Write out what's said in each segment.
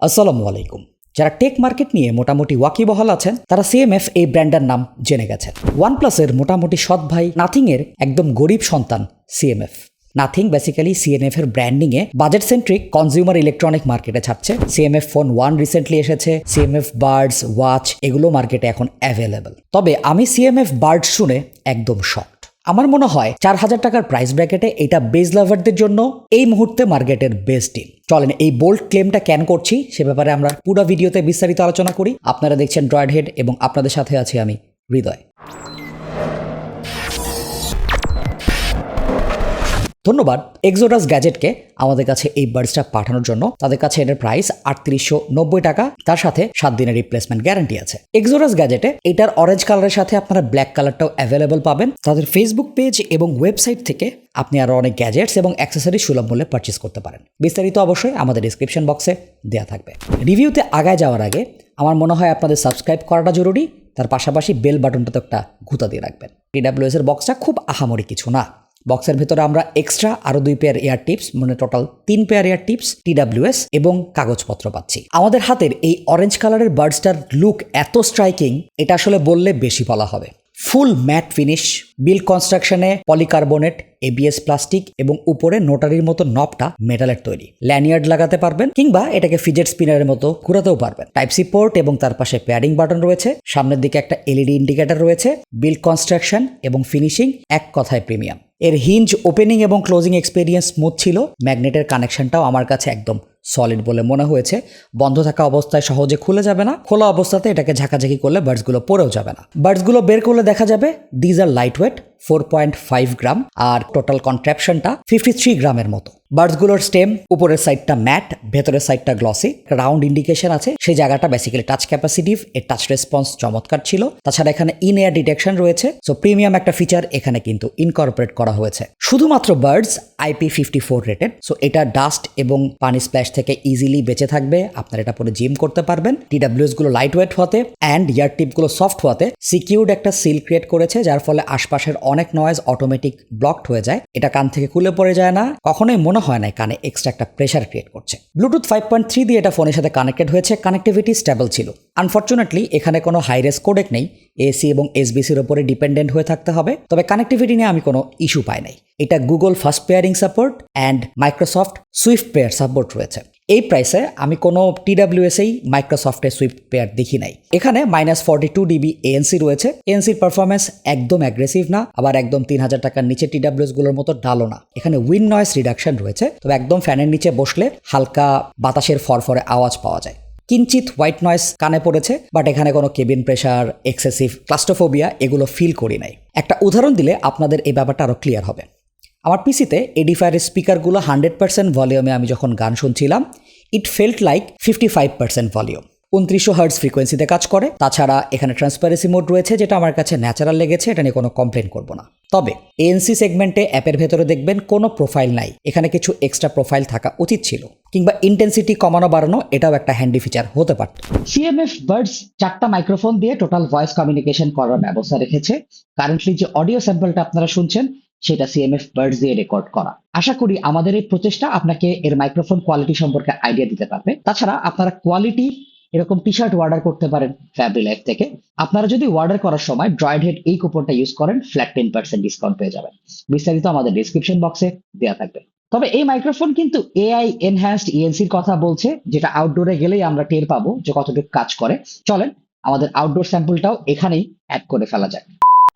আসসালামু আলাইকুম। যারা টেক মার্কেট নিয়ে মোটামুটি ওয়াকিবহাল আছেন তারা CMF এই ব্র্যান্ডের নাম জেনে গেছেন। ওয়ানপ্লাসের মোটামুটি সৎ ভাই নাথিংয়ের একদম গরিব সন্তান CMF। নাথিং বেসিক্যালি CMF এর ব্র্যান্ডিংয়ে বাজেট সেন্ট্রিক কনজিউমার ইলেকট্রনিক মার্কেটে ছাড়ছে। CMF ফোন 1 রিসেন্টলি এসেছে, CMF বার্ডস, ওয়াচ এগুলো মার্কেটে এখন অ্যাভেলেবল। তবে আমি CMF বার্ডস শুনে একদম শকড। আমার মনে হয় 4000 টাকার প্রাইস ব্র্যাকেটে এটা বেজ লাভারদের জন্য এই মুহূর্তে মার্কেটের বেস্ট ডিল। চলেন এই বোল্ড ক্লেমটা কেন করছি সে ব্যাপারে আমরা পুরো ভিডিওতে বিস্তারিত আলোচনা করি। আপনারা দেখছেন ড্রয়েড হেড এবং আপনাদের সাথে আছি আমি হৃদয়। ধন্যবাদ এক্সোডাস গ্যাজেটকে আমাদের কাছে এই বার্ডসটা পাঠানোর জন্য। তাদের কাছে এটার প্রাইস 3890 টাকা, তার সাথে 7 দিনের রিপ্লেসমেন্ট গ্যারান্টি আছে। এক্সোডাস গ্যাজেটে এটার অরেঞ্জ কালারের সাথে আপনারা ব্ল্যাক কালারটাও অ্যাভেলেবল পাবেন। তাদের ফেসবুক পেজ এবং ওয়েবসাইট থেকে আপনি আরও অনেক গ্যাজেটস এবং অ্যাক্সেসরি সুলভ মূল্যে পারচেস করতে পারেন। বিস্তারিত অবশ্যই আমাদের ডিসক্রিপশন বক্সে দেওয়া থাকবে। রিভিউতে আগায় যাওয়ার আগে আমার মনে হয় আপনাদের সাবস্ক্রাইব করাটা জরুরি, তার পাশাপাশি বেল বাটনটাতে একটা ঘুতা দিয়ে রাখবেন। TWS এর বক্সটা খুব আহামরি কিছু না। বক্সের ভেতরে আমরা এক্সট্রা আরো 2 পেয়ার এয়ার টিপস, মানে total 3 pair air tips, TWS এবং কাগজপত্র পাচ্ছি। আমাদের হাতের এই অরেঞ্জ কালারের বার্ডসটার লুক এত স্ট্রাইকিং, এটা আসলে বললে বেশি বলা হবে। ফুল ম্যাট ফিনিশ, বিল কনস্ট্রাকশনে পলিকার্বনেট, ABS প্লাস্টিক এবং উপরে নোটারির মতো নবটা মেটালের তৈরি। ল্যানিয়ার্ড লাগাতে পারবেন কিংবা এটাকে ফিজেট স্পিনারের মতো ঘুরাতেও পারবেন। টাইপ-C পোর্ট এবং তার পাশে প্যাডিং বাটন রয়েছে। সামনের দিকে একটা LED ইন্ডিকেটর রয়েছে। বিল কনস্ট্রাকশন এবং ফিনিশিং এক কথায় প্রিমিয়াম। এর হিঞ্জ ওপেনিং এবং ক্লোজিং এক্সপিরিয়েন্স স্মুথ ছিল। ম্যাগনেটের কানেকশনটাও আমার কাছে একদম সলিড বলে মনে হয়েছে। বন্ধ থাকা অবস্থায় সহজে খুলে যাবে না, খোলা অবস্থাতে এটাকে ঝাঁকাঝাঁকি করলে বার্ডসগুলো পড়েও যাবে না। বার্ডসগুলো বের করলে দেখা যাবে these are light weight, 4.5 gram, আর টোটাল কন্ট্রাপশনটা 53 গ্রামের মতো। বার্ডসগুলোর স্টেম উপরের সাইডটা ম্যাট, ভেতরের সাইডটা গ্লসি, রাউন্ড ইন্ডিকেশন আছে, সেই জায়গাটা বেসিক্যালি টাচ ক্যাপাসিটিভ। এর টাচ রেসপন্স চমৎকার ছিল। তাছাড়া এখানে ইন এয়ার ডিটেকশন রয়েছে, সো প্রিমিয়াম একটা ফিচার এখানে কিন্তু ইনকর্পোরেট করা হয়েছে। শুধুমাত্র বার্ডস IP54 রেটেড, সো এটা ডাস্ট এবং পানি স্প্ল্যাশ থেকে ইজিলি বেঁচে থাকবে। আপনারা এটা পরে জিম করতে পারবেন। TWS গুলো লাইট ওয়েট হতে অ্যান্ড ইয়ার টিপ গুলো সফট হতে সিকিউরড একটা সিল ক্রিয়েট করেছে, যার ফলে আশপাশের অনেক নয়েজ অটোমেটিক ব্লকড হয়ে যায়। এটা কান থেকে খুলে পড়ে যায় না, কখনোই মনে হয় না কানে এক্সট্রা একটা প্রেশার ক্রিয়েট করছে। ব্লুটুথ 5.3 দিয়ে এটা ফোনের সাথে কানেক্টেড হয়েছে। কানেক্টিভিটি স্টেবল ছিল। আনফরচুনেটলি এখানে কোনো হাইরেস কোডেক নেই, AC এবং SBCর উপরে ডিপেন্ডেন্ট হয়ে থাকতে হবে। তবে কানেক্টিভিটি নিয়ে আমি কোনো ইস্যু পাই নাই। এটা Google first pairing support and Microsoft Swift pair support রয়েছে। এই প্রাইসে আমি কোনো TWS-এই মাইক্রোসফটের সুইফট পেয়ার দেখি নাই। এখানে -42 dB ANC রয়েছে। ANCর পারফরমেন্স একদম অ্যাগ্রেসিভ না, আবার একদম 3000 টাকার নিচে TWS গুলোর মতো ডালো না। এখানে উইন্ড নয়েজ রিডাকশন রয়েছে, তবে একদম ফ্যানের নিচে বসলে হালকা বাতাসের ফরফরে আওয়াজ পাওয়া যায়। কিঞ্চিত হোয়াইট নয়েজ কানে পড়েছে, বাট এখানে কোনো কেবিন প্রেশার, এক্সেসিভ ক্লাস্ট্রোফোবিয়া এগুলো ফিল করি নাই। একটা উদাহরণ দিলে আপনাদের এই ব্যাপারটা আরও ক্লিয়ার হবে। আমার পিসিতে এডিফায়ারের স্পিকারগুলো 100% ভলিউমে আমি যখন গান শুনছিলাম, ইট ফেল্ট লাইক 55% ভলিউম। 2900 হার্টজ ফ্রিকোয়েন্সিতে কাজ করে। তাছাড়া এখানে ট্রান্সপারেন্সি মোড রয়েছে, যেটা আমার কাছে ন্যাচারাল লেগেছে, এটা নিয়ে কোনো কমপ্লেন করব না। তবে ANC সেগমেন্টে অ্যাপের ভেতরে দেখবেন কোনো প্রোফাইল নাই। এখানে কিছু এক্সট্রা প্রোফাইল থাকা উচিত ছিল, কিংবা ইন্টেন্সিটি কমানো বাড়ানো, এটাও একটা হ্যান্ডি ফিচার হতে পারত। CMF বার্ডস 4টা মাইক্রোফোন দিয়ে টোটাল ভয়েস কমিউনিকেশন করার ব্যবস্থা রেখেছে। কারেন্টলি যে অডিও স্যাম্পলটা আপনারা শুনছেন সেটা CMF বার্ডস দিয়ে রেকর্ড করা। আশা করি আমাদের এই প্রচেষ্টা আপনাকে এর মাইক্রোফোন কোয়ালিটি সম্পর্কে আইডিয়া দিতে পারবে। তাছাড়া আপনারা কোয়ালিটি এরকম টি-শার্ট অর্ডার করতে পারেন ফ্যাব্রিলাইফ থেকে। আপনারা যদি অর্ডার করার সময় ড্রয়েড হেড এই কুপনটা ইউজ করেন, ফ্ল্যাট 10% ডিসকাউন্ট পেয়ে যাবেন। বিস্তারিত আমাদের ডেসক্রিপশন বক্সে দেওয়া থাকবে। তবে এই মাইক্রোফোন কিন্তু AI এনহ্যান্সড ENCর কথা বলছে, যেটা আউটডোরে গেলেই আমরা টের পাবো যে কতটুকু কাজ করে। চলেন আমাদের আউটডোর স্যাম্পলটাও এখানেই অ্যাড করে ফেলা যায়।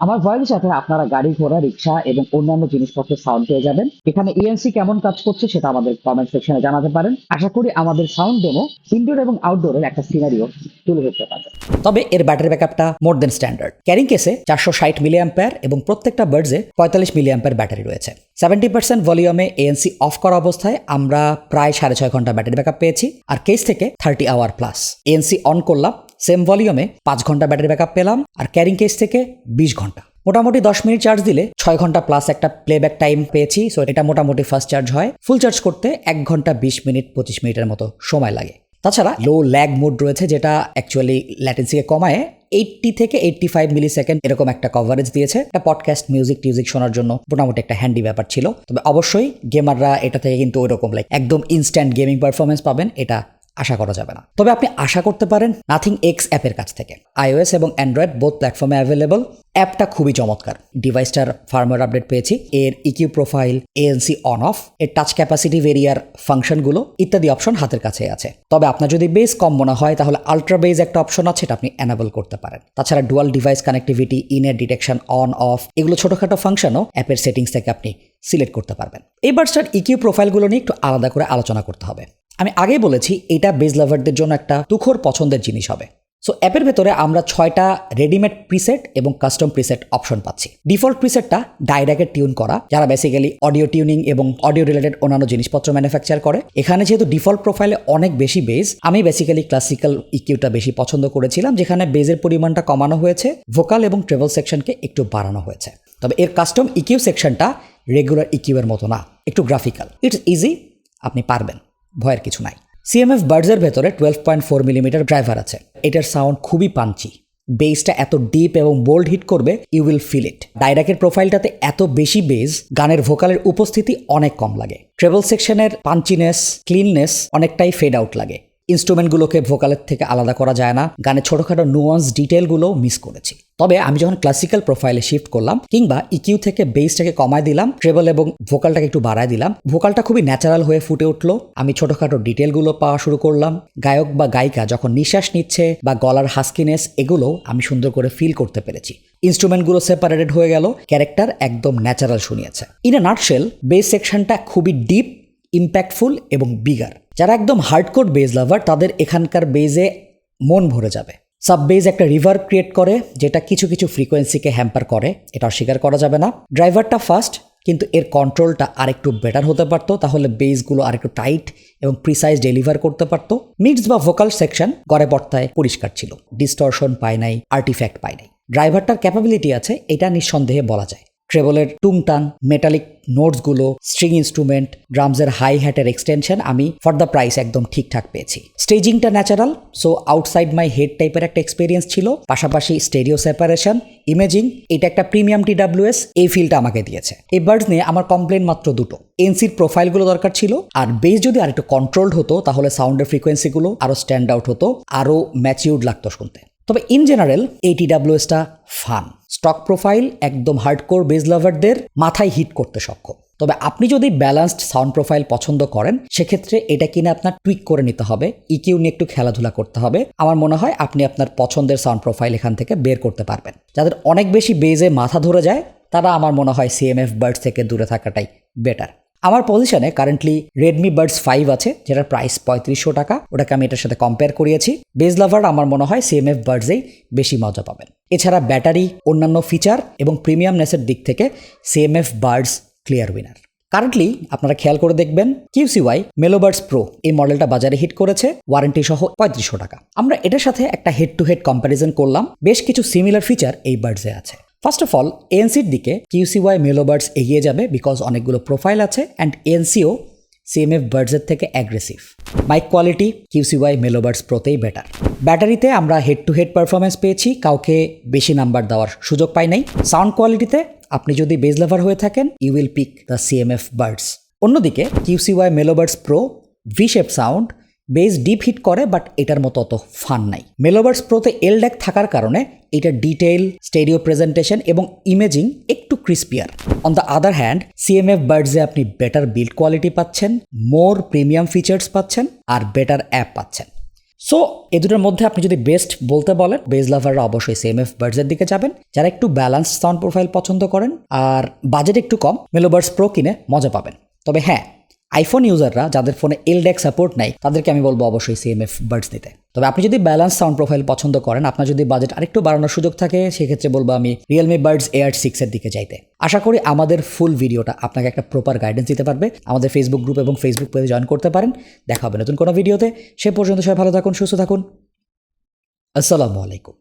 আমার ভয়েসের সাথে আপনারা গাড়ি, ঘোড়া, রিক্সা এবং অন্যান্য জিনিসপত্রের সাউন্ড পেয়ে যাবেন। এখানে ENC কেমন কাজ করছে সেটা আমাদের কমেন্ট সেকশনে জানাতে পারেন। আশা করি আমাদের সাউন্ড ডেমো ইনডোর এবং আউটডোরের একটা সিনারিও তুলে ধরতে পারবে। তবে এর ব্যাটারি ব্যাকআপটা মোর দেন স্ট্যান্ডার্ড। ক্যারিং কেসে 460 mAh এবং প্রত্যেকটা বার্ডসে 45 mAh ব্যাটারি রয়েছে। 70% ভলিউমে ANC অফ করা অবস্থায় আমরা প্রায় 6.5 ঘন্টা ব্যাটারি ব্যাকআপ পেয়েছি, আর কেস থেকে 30 আওয়ার প্লাস। ANC অন করলাম, সেম ভলিউমে 5 ঘন্টা ব্যাটারি ব্যাকআপ পেলাম, আর ক্যারিং কেস থেকে 20 ঘন্টা। মোটামুটি 10 মিনিট চার্জ দিলে 6 ঘন্টা প্লাস একটা প্লেব্যাক টাইম পেয়েছি। সো এটা মোটামুটি ফাস্ট চার্জ হয়। ফুল চার্জ করতে 1 ঘন্টা 20 মিনিট 25 মিনিটের মতো সময় লাগে। তাছাড়া লো ল্যাগ মোড রয়েছে, যেটা অ্যাকচুয়ালি ল্যাটেন্সিকে কমায় 80 থেকে 85 মিলিসেকেন্ড এরকম একটা কভারেজ দিয়েছে। এটা পডকাস্ট, মিউজিক শোনার জন্য মোটামুটি একটা হ্যান্ডি ব্যাপার ছিল। তবে অবশ্যই গেমাররা এটা থেকে কিন্তু ওইরকম একদম ইনস্ট্যান্ট গেমিং পারফরমেন্স পাবেন, এটা আশা করা যাবে না। তবে আপনি আশা করতে পারেন নাথিং এক্স অ্যাপের কাছ থেকে। iOS এবং অ্যান্ড্রয়েড বোথ প্ল্যাটফর্মে অ্যাভেলেবল। অ্যাপটা খুবই চমৎকার। ডিভাইসটার ফার্মওয়্যার আপডেট পেয়েছি, এর EQ profile, ANC on of, এর টাচ ক্যাপাসিটি ভেরিয়ার ফাংশনগুলো ইত্যাদি অপশন হাতের কাছে আছে। তবে আপনার যদি বেস কম মনে হয় তাহলে আলট্রা বেস একটা অপশন আছে, এটা আপনি এনাবল করতে পারেন। তাছাড়া ডুয়াল ডিভাইস কানেক্টিভিটি, ইনের ডিটেকশন অন অফ, এগুলো ছোটখাটো ফাংশনও অ্যাপের সেটিংস থেকে আপনি সিলেক্ট করতে পারবেন। এই বাডসটার ইকিউ প্রোফাইলগুলো নিয়ে একটু আলাদা করে আলোচনা করতে হবে। আমি আগেই বলেছি এটা বেজ লাভারদের জন্য একটা তুখোর পছন্দের জিনিস হবে। সো অ্যাপের ভেতরে আমরা 6টা রেডিমেড প্রিসেট এবং কাস্টম প্রিসেট অপশন পাচ্ছি। ডিফল্ট প্রিসেটটা ডাইরেক্টে টিউন করা, যারা বেসিক্যালি অডিও টিউনিং এবং অডিও রিলেটেড অন্যান্য জিনিসপত্র ম্যানুফ্যাকচার করে। এখানে যেহেতু ডিফল্ট প্রোফাইলে অনেক বেশি বেজ, আমি বেসিক্যালি ক্লাসিক্যাল ইকিউটা বেশি পছন্দ করেছিলাম, যেখানে বেজের পরিমাণটা কমানো হয়েছে, ভোকাল এবং ট্রেবল সেকশনকে একটু বাড়ানো হয়েছে। তবে এর কাস্টম ইকিউ সেকশনটা রেগুলার ইকিউ এর মতো না, একটু গ্রাফিক্যাল। ইটস ইজি, আপনি পারবেন, ভয়ের কিছু নাই। CMF বাডসের ভেতরে 12.4 মিলিমিটার ড্রাইভার আছে। এটার সাউন্ড খুবই পাঞ্চি, বেসটা এত ডিপ এবং বোল্ড হিট করবে, ইউ উইল ফিল ইট। ডাইরেক্টের প্রোফাইলটাতে এত বেশি বেস, গানের ভোকালের উপস্থিতি অনেক কম লাগে। ট্রেবল সেকশনের পাঞ্চিনেস, ক্লিননেস অনেকটাই ফেড আউট লাগে। ইনস্ট্রুমেন্টগুলোকে ভোকালের থেকে আলাদা করা যায় না, গানের ছোটখাটো নুয়ান্স ডিটেলগুলো মিস করেছি। তবে আমি যখন ক্লাসিক্যাল প্রোফাইলে শিফট করলাম কিংবা ইকিউ থেকে বেসটাকে কমায় দিলাম, ট্রেবল এবং ভোকালটাকে একটু বাড়ায় দিলাম, ভোকালটা খুবই ন্যাচারাল হয়ে ফুটে উঠলো। আমি ছোটখাটো ডিটেলগুলো পাওয়া শুরু করলাম। গায়ক বা গায়িকা যখন নিঃশ্বাস নিচ্ছে বা গলার হাস্কিনেস, এগুলো আমি সুন্দর করে ফিল করতে পেরেছি। ইনস্ট্রুমেন্টগুলো সেপারেটেড হয়ে গেল, ক্যারেক্টার একদম ন্যাচারাল শুনিয়েছে। ইন এ নাটশেল, বেস সেকশনটা খুবই ডিপ, ইম্প্যাক্টফুল এবং বিগার। যারা একদম হার্ডকোর বেজ লাভার, তাদের এখানকার বেজে মন ভরে যাবে। সাব বেজ একটা রিভার্ব ক্রিয়েট করে, যেটা কিছু কিছু ফ্রিকোয়েন্সিকে হ্যাম্পার করে, এটা অস্বীকার করা যাবে না। ড্রাইভারটা ফাস্ট, কিন্তু এর কন্ট্রোলটা আরেকটু বেটার হতে পারতো, তাহলে বেসগুলো আরেকটু টাইট এবং প্রিসাইজ ডেলিভার করতে পারতো। মিডস বা ভোকাল সেকশন গড়ে পর্তায় পরিষ্কার ছিল, ডিস্টরশন পায় নাই, আর্টিফ্যাক্ট পায় নাই। ড্রাইভারটার ক্যাপাবিলিটি আছে, এটা নিঃসন্দেহে বলা যায়। ট্রেবলের টুংটাং, মেটালিক নোটসগুলো, স্ট্রিং ইনস্ট্রুমেন্ট, ড্রামসের হাই হ্যাটের এক্সটেনশন আমি ফর দ্য প্রাইস একদম ঠিকঠাক পেয়েছি। স্টেজিংটা natural, so outside my head টাইপের একটা এক্সপিরিয়েন্স ছিল। পাশাপাশি স্টেরিও সেপারেশন, ইমেজিং, এটা একটা প্রিমিয়াম TWS, এই ফিলটা আমাকে দিয়েছে। এই বাডস নিয়ে আমার কমপ্লেন মাত্র দুটো। এনসির প্রোফাইলগুলো দরকার ছিল, আর বেস যদি আরেকটু কন্ট্রোলড হতো তাহলে সাউন্ডের ফ্রিকোয়েন্সিগুলো আরও স্ট্যান্ড আউট হতো, আরও ম্যাচিউরড লাগতো শুনতে। তবে ইন জেনারেল এই TWSটা ফান। স্টক প্রোফাইল একদম হার্ডকোর বেজ লাভারদের মাথায় হিট করতে সক্ষম। তবে আপনি যদি ব্যালেন্সড সাউন্ড প্রোফাইল পছন্দ করেন, সেক্ষেত্রে এটা কিনে আপনার টুইক করে নিতে হবে, ইকিউ নিয়ে একটু খেলাধুলা করতে হবে। আমার মনে হয় আপনি আপনার পছন্দের সাউন্ড প্রোফাইল এখান থেকে বের করতে পারবেন। যাদের অনেক বেশি বেজে মাথা ধরে যায়, তারা আমার মনে হয় CMF বাডস থেকে দূরে থাকাটাই বেটার। আমার পজিশনে কারেন্টলি রেডমি বাডস 5 আছে, যেটার প্রাইস 3500 টাকা। ওটাকে আমি এটার সাথে কম্পেয়ার করিয়েছি। বেজ লাভার আমার মনে হয় CMF বাডসেই বেশি মজা পাবেন। এছাড়া ব্যাটারি, অন্যান্য ফিচার এবং প্রিমিয়ামনেসের দিক থেকে CMF Buds clear winner. Currently আপনারা খেয়াল করে দেখবেন, QCY মেলোবাডস প্রো এই মডেলটা বাজারে হিট করেছে, ওয়ারেন্টি সহ 3500 টাকা। আমরা এটার সাথে একটা হেড টু হেড কম্প্যারিজন করলাম, বেশ কিছু সিমিলার ফিচার এই বাডসে আছে। ফার্স্ট অফ অল, এএনসির দিকে QCY মেলোবাডস এগিয়ে যাবে, বিকজ অনেকগুলো প্রোফাইল আছে অ্যান্ড এএনসিও CMF বাডসের থেকে aggressive. Mic quality QCY Melobuds প্রোতেই বেটার। ব্যাটারিতে আমরা হেড টু হেড পারফরমেন্স পেয়েছি, কাউকে বেশি নাম্বার দেওয়ার সুযোগ পাই নাই। সাউন্ড কোয়ালিটিতে আপনি যদি বেজ লাভার হয়ে থাকেন, you will pick the CMF buds. অন্যদিকে QCY Melobuds pro V shape sound, bass deep hit করে, বাট এটার মতো অত ফান নাই। মেলোবাডস প্রোতে LDAC থাকার কারণে এটা ডিটেইল, স্টেরিও প্রেজেন্টেশন এবং ইমেজিং একটু crispier. On the other hand, CMF বাডসে আপনি বেটার বিল্ড কোয়ালিটি পাচ্ছেন, মোর প্রিমিয়াম ফিচার্স পাচ্ছেন, আর বেটার অ্যাপ পাচ্ছেন। সো এই দুটোর মধ্যে আপনি যদি বেস্ট বলতে বলেন, বেজ লাভাররা অবশ্যই CMF বাডসের দিকে যাবেন। যারা একটু ব্যালেন্সড সাউন্ড প্রোফাইল পছন্দ করেন আর বাজেট একটু কম, মেলোবাডস প্রো কিনে মজা পাবেন। তবে হ্যাঁ, আইফোন ইউজাররা যাদের ফোনে LDAC সাপোর্ট নাই, তাদেরকে আমি বলবো অবশ্যই CMF বাডস নিতে। তবে আপনি যদি ব্যালেন্স সাউন্ড প্রোফাইল পছন্দ করেন, আপনার যদি বাজেট আরেকটু বাড়ানোর সুযোগ থাকে, সেক্ষেত্রে বলবো আমি রিয়েলমি বাডস AR6 এর দিকে যাইতে। আশা করি আমাদের ফুল ভিডিওটা আপনাকে একটা প্রপার গাইডেন্স দিতে পারবে। আমাদের ফেসবুক গ্রুপ এবং ফেসবুক পেজে জয়েন করতে পারেন। দেখা হবে নতুন কোনো ভিডিওতে। সে পর্যন্ত সবাই ভালো থাকুন, সুস্থ থাকুন। আসসালামু আলাইকুম।